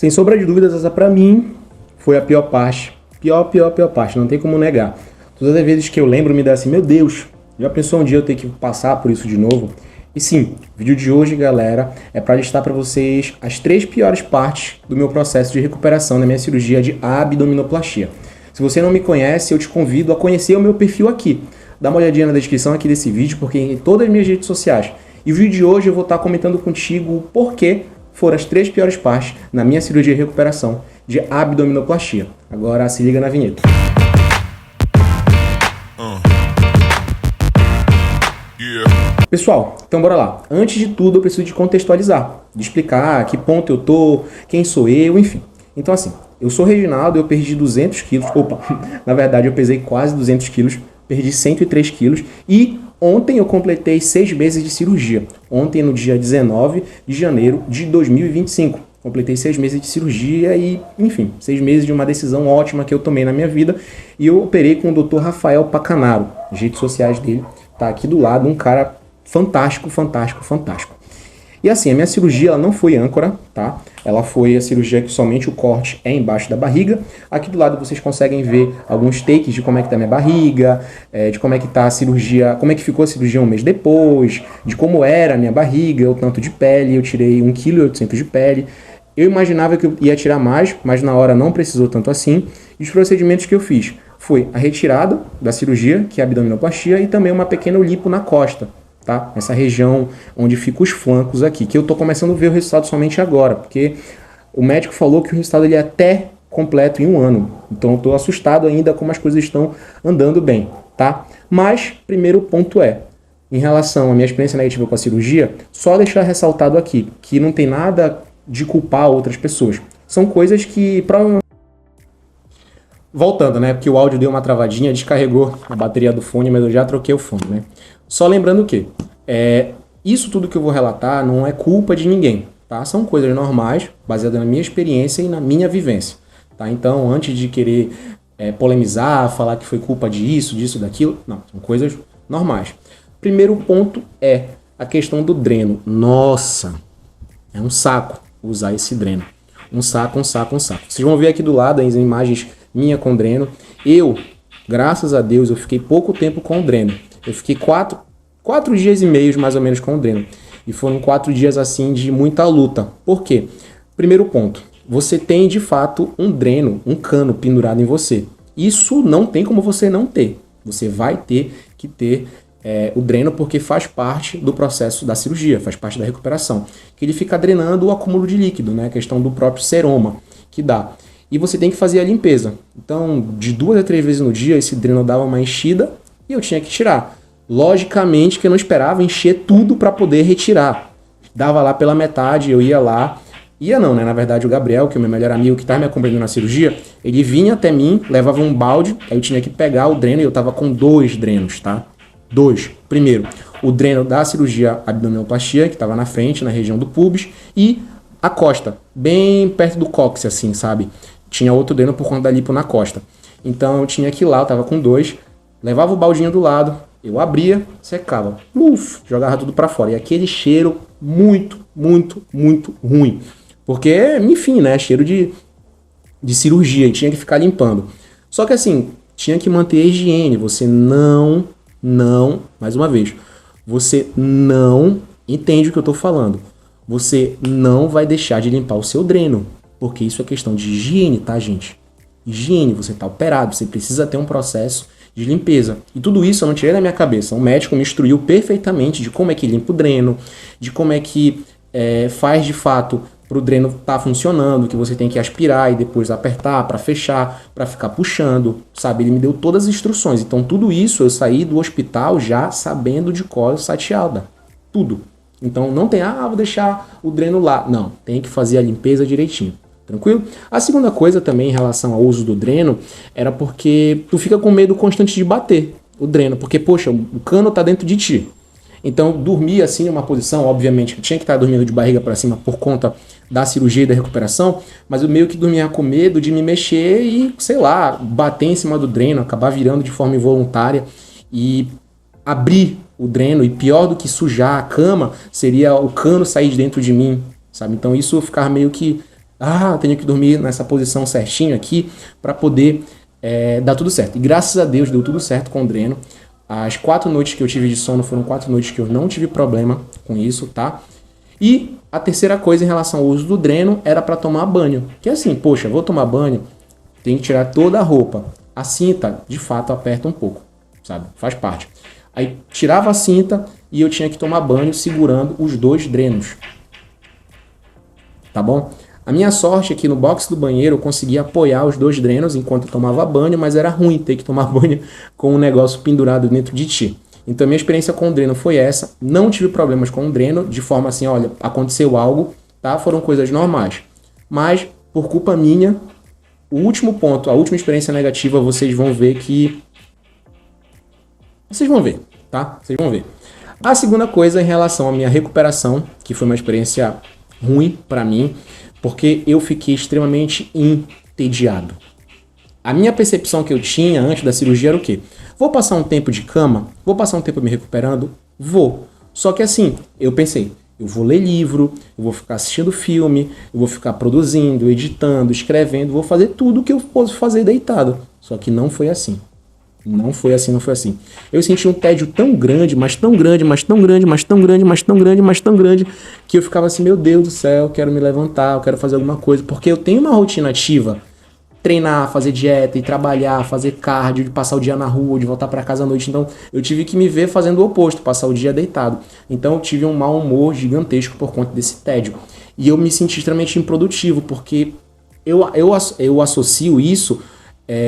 Sem sombra de dúvidas, essa pra mim foi a pior parte. Pior parte, não tem como negar. Todas as vezes que eu lembro, me dá assim, meu Deus, já pensou um dia eu ter que passar por isso de novo? E sim, o vídeo de hoje, galera, é para listar para vocês as 3 piores partes do meu processo de recuperação na minha cirurgia de abdominoplastia. Se você não me conhece, eu te convido a conhecer o meu perfil aqui. Dá uma olhadinha na descrição aqui desse vídeo, porque em todas as minhas redes sociais. E o vídeo de hoje eu vou estar comentando contigo o porquê foram as 3 piores partes na minha cirurgia de recuperação de abdominoplastia. Agora se liga na vinheta. Pessoal, então bora lá. Antes de tudo eu preciso de contextualizar, de explicar que ponto eu tô, quem sou eu, enfim. Então assim, eu sou Reginaldo, eu perdi 200 quilos, na verdade eu pesei quase 200 quilos, perdi 103 quilos e ontem eu completei 6 meses de cirurgia. Ontem, no dia 19 de janeiro de 2025. Completei 6 meses de cirurgia e, enfim, 6 meses de uma decisão ótima que eu tomei na minha vida. E eu operei com o Dr. Rafael Pacanaro. As redes sociais dele tá aqui do lado, um cara fantástico. E assim, a minha cirurgia ela não foi âncora, tá? Ela foi a cirurgia que somente o corte é embaixo da barriga. Aqui do lado vocês conseguem ver alguns takes de como é que tá a minha barriga, de como é que tá a cirurgia, como é que ficou a cirurgia um mês depois, de como era a minha barriga, o tanto de pele, eu tirei 1,8 kg de pele. Eu imaginava que eu ia tirar mais, mas na hora não precisou tanto assim. E os procedimentos que eu fiz foi a retirada da cirurgia, que é a abdominoplastia, e também uma pequena lipo na costa, tá? Essa região onde ficam os flancos aqui, que eu tô começando a ver o resultado somente agora, porque o médico falou que o resultado ele é até completo em 1 ano. Então eu tô assustado ainda como as coisas estão andando bem, tá? Mas, primeiro ponto em relação à minha experiência negativa com a cirurgia, só deixar ressaltado aqui, que não tem nada de culpar outras pessoas. São coisas que provavelmente... Voltando, né? Porque o áudio deu uma travadinha, descarregou a bateria do fone, mas eu já troquei o fone, né? Só lembrando que isso tudo que eu vou relatar não é culpa de ninguém, tá? São coisas normais, baseadas na minha experiência e na minha vivência, tá? Então, antes de querer polemizar, falar que foi culpa disso, daquilo, não, são coisas normais. Primeiro ponto é a questão do dreno. Nossa, é um saco usar esse dreno. Um saco. Vocês vão ver aqui do lado as imagens minha com dreno. Eu, graças a Deus, eu fiquei pouco tempo com o dreno. Eu fiquei 4 dias e meio mais ou menos com o dreno. E foram 4 dias assim de muita luta. Por quê? Primeiro ponto, você tem de fato um dreno, um cano pendurado em você. Isso não tem como você não ter. Você vai ter que ter o dreno porque faz parte do processo da cirurgia, faz parte da recuperação. Que ele fica drenando o acúmulo de líquido, né? A questão do próprio seroma que dá. E você tem que fazer a limpeza. Então, de 2 a 3 vezes no dia, esse dreno dava uma enchida e eu tinha que tirar. Logicamente que eu não esperava encher tudo para poder retirar. Dava lá pela metade, eu ia lá. Ia não, né? Na verdade, o Gabriel, que é o meu melhor amigo que estava me acompanhando na cirurgia, ele vinha até mim, levava um balde, aí eu tinha que pegar o dreno e eu tava com 2 drenos, tá? 2. Primeiro, o dreno da cirurgia abdominoplastia, que estava na frente, na região do pubis, e a costa, bem perto do cóccix, assim, sabe? Tinha outro dreno por conta da lipo na costa. Então eu tinha que ir lá, eu tava com 2, levava o baldinho do lado, eu abria, secava, jogava tudo pra fora. E aquele cheiro muito ruim. Porque, enfim, né, cheiro de cirurgia, e tinha que ficar limpando. Só que assim, tinha que manter a higiene, você não, mais uma vez, você não entende o que eu tô falando. Você não vai deixar de limpar o seu dreno, porque isso é questão de higiene, tá, gente? Higiene, você tá operado, você precisa ter um processo de limpeza. E tudo isso eu não tirei da minha cabeça. Um médico me instruiu perfeitamente de como é que limpa o dreno, de como é que faz de fato para o dreno estar funcionando, que você tem que aspirar e depois apertar para fechar, para ficar puxando, sabe? Ele me deu todas as instruções. Então tudo isso eu saí do hospital já sabendo de cor salteada. Tudo. Então não tem, vou deixar o dreno lá. Não, tem que fazer a limpeza direitinho. Tranquilo? A segunda coisa também em relação ao uso do dreno era porque tu fica com medo constante de bater o dreno, porque, poxa, o cano tá dentro de ti. Então, dormir assim em uma posição, obviamente, tinha que estar dormindo de barriga para cima por conta da cirurgia e da recuperação, mas eu meio que dormia com medo de me mexer e, sei lá, bater em cima do dreno, acabar virando de forma involuntária e abrir o dreno, e pior do que sujar a cama, seria o cano sair de dentro de mim, sabe? Então isso eu ficava meio que Ah, tenho que dormir nessa posição certinho aqui para poder dar tudo certo. E graças a Deus deu tudo certo com o dreno. As 4 noites que eu tive de sono foram 4 noites que eu não tive problema com isso, tá? E a terceira coisa em relação ao uso do dreno era para tomar banho. Que assim, poxa, vou tomar banho, tem que tirar toda a roupa. A cinta, de fato, aperta um pouco, sabe? Faz parte. Aí tirava a cinta e eu tinha que tomar banho segurando os 2 drenos. Tá bom? A minha sorte é que no box do banheiro eu conseguia apoiar os 2 drenos enquanto eu tomava banho, mas era ruim ter que tomar banho com um negócio pendurado dentro de ti. Então, minha experiência com o dreno foi essa. Não tive problemas com o dreno, de forma assim, olha, aconteceu algo, tá? Foram coisas normais. Mas, por culpa minha, o último ponto, a última experiência negativa, vocês vão ver que... Vocês vão ver, tá? Vocês vão ver. A segunda coisa em relação à minha recuperação, que foi uma experiência ruim pra mim, porque eu fiquei extremamente entediado. A minha percepção que eu tinha antes da cirurgia era o quê? Vou passar um tempo de cama? Vou passar um tempo me recuperando? Vou. Só que assim, eu pensei, eu vou ler livro, eu vou ficar assistindo filme, eu vou ficar produzindo, editando, escrevendo, vou fazer tudo que eu posso fazer deitado. Só que não foi assim. Não foi assim, não foi assim. Eu senti um tédio tão grande, mas tão grande, mas tão grande, mas tão grande, mas tão grande, mas tão grande, que eu ficava assim, meu Deus do céu, eu quero me levantar, eu quero fazer alguma coisa, porque eu tenho uma rotina ativa. Treinar, fazer dieta e trabalhar, fazer cardio, de passar o dia na rua, de voltar para casa à noite. Então, eu tive que me ver fazendo o oposto, passar o dia deitado. Então, eu tive um mau humor gigantesco por conta desse tédio. E eu me senti extremamente improdutivo, porque eu associo isso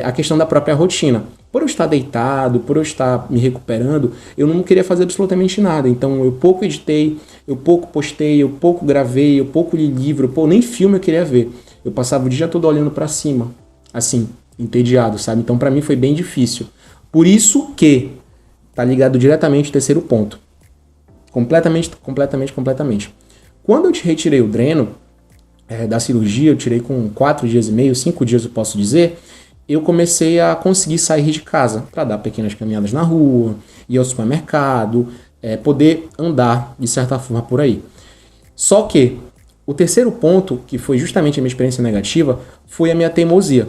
à questão da própria rotina. Por eu estar deitado, por eu estar me recuperando, eu não queria fazer absolutamente nada. Então, eu pouco editei, eu pouco postei, eu pouco gravei, eu pouco li livro, nem filme eu queria ver. Eu passava o dia todo olhando pra cima, assim, entediado, sabe? Então pra mim foi bem difícil. Por isso que tá ligado diretamente ao terceiro ponto. Completamente. Quando eu te retirei o dreno da cirurgia, eu tirei com 4 dias e meio, 5 dias eu posso dizer, eu comecei a conseguir sair de casa para dar pequenas caminhadas na rua, ir ao supermercado, poder andar de certa forma por aí. Só que o terceiro ponto, que foi justamente a minha experiência negativa, foi a minha teimosia.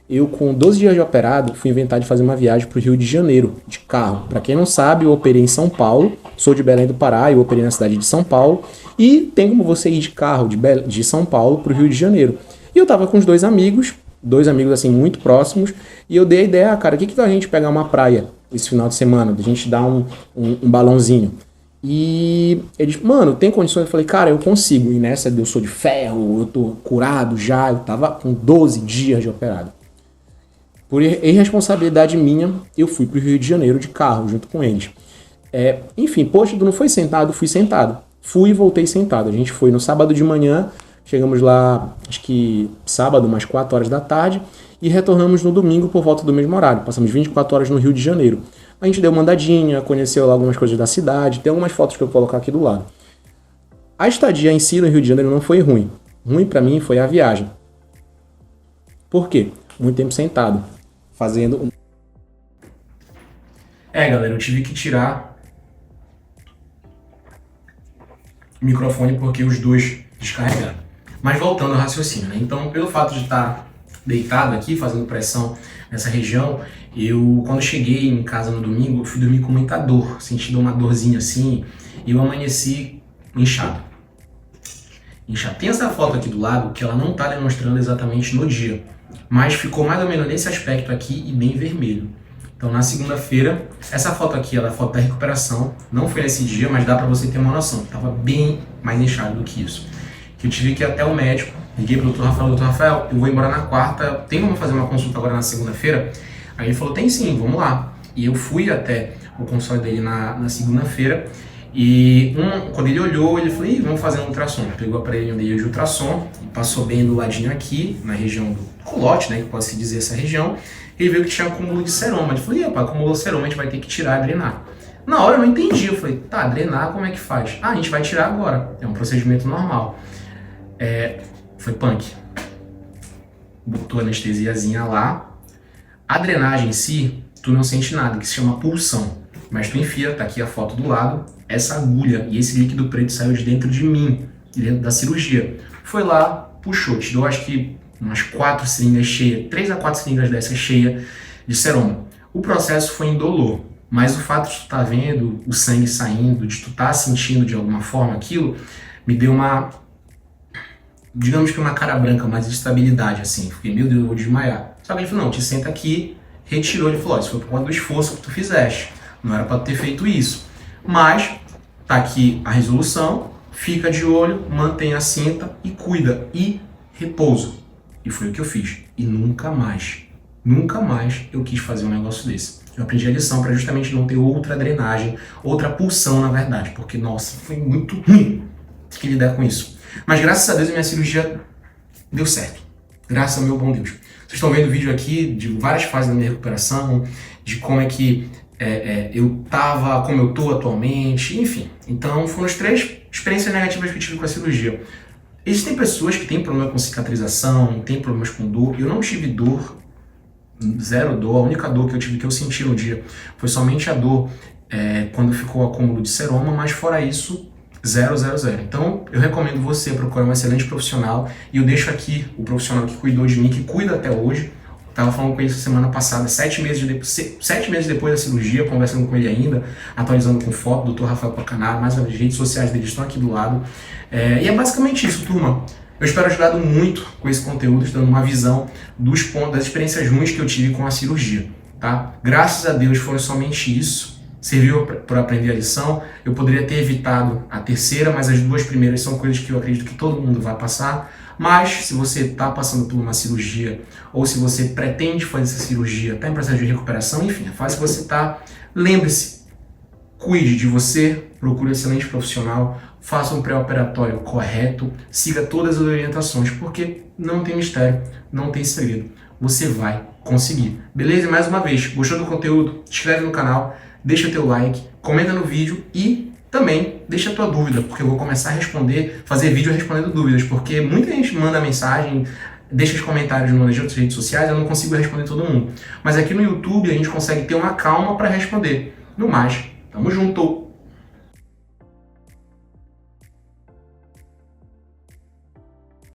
Eu, com 12 dias de operado, fui inventar de fazer uma viagem para o Rio de Janeiro, de carro. Para quem não sabe, eu operei em São Paulo, sou de Belém do Pará, eu operei na cidade de São Paulo, e tem como você ir de carro de São Paulo para o Rio de Janeiro. E eu tava com os 2 amigos assim muito próximos, e eu dei a ideia, cara, o que tal a gente pegar uma praia esse final de semana, a gente dar um balãozinho? E ele disse, mano, tem condições? Eu falei, cara, eu consigo. E nessa eu sou de ferro, eu tô curado já, eu tava com 12 dias de operado. Por irresponsabilidade minha, eu fui pro Rio de Janeiro de carro, junto com eles. Enfim, poxa, tu não foi sentado? Fui sentado. Fui e voltei sentado. A gente foi no sábado de manhã, chegamos lá, acho que sábado, umas 4 horas da tarde, e retornamos no domingo por volta do mesmo horário. Passamos 24 horas no Rio de Janeiro. A gente deu uma andadinha, conheceu lá algumas coisas da cidade, tem algumas fotos que eu vou colocar aqui do lado. A estadia em si no Rio de Janeiro não foi ruim. Ruim pra mim foi a viagem. Por quê? Muito tempo sentado, fazendo... galera, eu tive que tirar o microfone porque os 2 descarregaram. Mas voltando ao raciocínio, né? Então, pelo fato de estar deitado aqui, fazendo pressão nessa região, eu, quando cheguei em casa no domingo, eu fui dormir com muita dor, sentindo uma dorzinha assim, e eu amanheci inchado. Tem essa foto aqui do lado, que ela não tá demonstrando exatamente no dia, mas ficou mais ou menos nesse aspecto aqui e bem vermelho. Então, na segunda-feira, essa foto aqui, ela é a foto da recuperação, não foi nesse dia, mas dá pra você ter uma noção, tava bem mais inchado do que isso. Que eu tive que ir até o médico, liguei pro Dr. Rafael, eu vou embora na quarta, tem como fazer uma consulta agora na segunda-feira? Aí ele falou, tem sim, vamos lá. E eu fui até o consultório dele na segunda-feira, e quando ele olhou, ele falou, vamos fazer um ultrassom. Pegou o aparelho dele de ultrassom, e passou bem do ladinho aqui, na região do culote, né, que pode se dizer essa região, e ele viu que tinha acúmulo de seroma. Ele falou, acumulou seroma, a gente vai ter que tirar e drenar. Na hora eu não entendi, eu falei, tá, drenar como é que faz? A gente vai tirar agora, é um procedimento normal. Foi punk. Botou anestesiazinha lá. A drenagem em si, tu não sente nada, que se chama pulsão. Mas tu enfia, tá aqui a foto do lado, essa agulha e esse líquido preto saiu de dentro de mim, de dentro da cirurgia. Foi lá, puxou, tirou acho que umas 4 seringas cheias, 3 a 4 seringas dessas cheias de seroma. O processo foi indolor, mas o fato de tu estar vendo o sangue saindo, de tu estar sentindo de alguma forma aquilo, me deu uma, digamos que uma cara branca, mais de estabilidade, assim. Fiquei, meu Deus, eu vou desmaiar. Só que ele falou, não, te senta aqui, retirou. Ele falou, isso foi por conta do esforço que tu fizeste, não era para ter feito isso. Mas, tá aqui a resolução, fica de olho, mantém a cinta e cuida, e repouso. E foi o que eu fiz. E nunca mais eu quis fazer um negócio desse. Eu aprendi a lição para justamente não ter outra drenagem, outra pulsão, na verdade, porque, nossa, foi muito ruim ter que lidar com isso. Mas graças a Deus a minha cirurgia deu certo. Graças ao meu bom Deus. Vocês estão vendo o vídeo aqui de várias fases da minha recuperação, de como é que eu tava, como eu tô atualmente, enfim. Então foram as 3 experiências negativas que eu tive com a cirurgia. Existem pessoas que têm problema com cicatrização, têm problemas com dor. Eu não tive dor, zero dor. A única dor que eu tive, que eu senti no dia, foi somente a dor quando ficou o acúmulo de seroma, mas fora isso, 0. Então, eu recomendo você procurar um excelente profissional, e eu deixo aqui o profissional que cuidou de mim, que cuida até hoje. Estava falando com ele semana passada, 7 meses depois da cirurgia, conversando com ele ainda, atualizando com foto, Dr. Rafael Pacanaro, mais as redes sociais dele estão aqui do lado. E é basicamente isso, turma. Eu espero ajudado muito com esse conteúdo, dando uma visão dos pontos, das experiências ruins que eu tive com a cirurgia, tá? Graças a Deus foram somente isso. Serviu para aprender a lição. Eu poderia ter evitado a terceira, mas as 2 primeiras são coisas que eu acredito que todo mundo vai passar. Mas se você está passando por uma cirurgia, ou se você pretende fazer essa cirurgia, está em processo de recuperação, enfim, a fase que você está, lembre-se, cuide de você, procure um excelente profissional, faça um pré-operatório correto, siga todas as orientações, porque não tem mistério, não tem segredo. Você vai conseguir. Beleza? E mais uma vez, gostou do conteúdo? Se inscreve no canal, deixa o teu like, comenta no vídeo e também deixa a tua dúvida, porque eu vou começar a responder, fazer vídeo respondendo dúvidas, porque muita gente manda mensagem, deixa os comentários nas outras redes sociais, eu não consigo responder todo mundo. Mas aqui no YouTube a gente consegue ter uma calma para responder. No mais, tamo junto!